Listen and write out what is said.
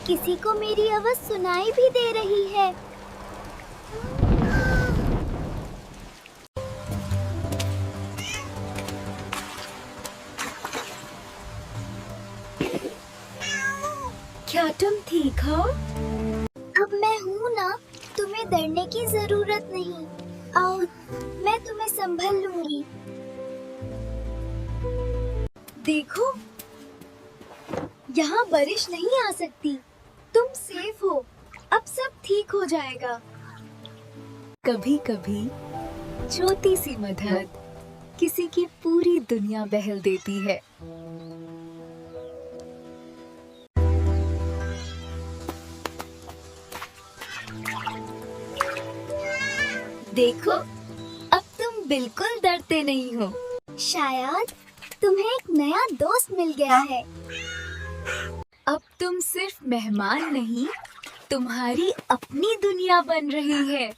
किसी को मेरी आवाज सुनाई भी दे रही है। क्या तुम ठीक हो? अब मैं हूँ ना, तुम्हें डरने की जरूरत नहीं। आओ, मैं तुम्हें संभल लूंगी। देखो, यहाँ बारिश नहीं आ सकती। तुम सेफ हो। अब सब ठीक हो जाएगा। कभी कभी छोटी सी मदद किसी की पूरी दुनिया बदल देती है। देखो, अब तुम बिल्कुल डरते नहीं हो। शायद तुम्हें एक नया दोस्त मिल गया है। अब तुम सिर्फ मेहमान नहीं, तुम्हारी अपनी दुनिया बन रही है।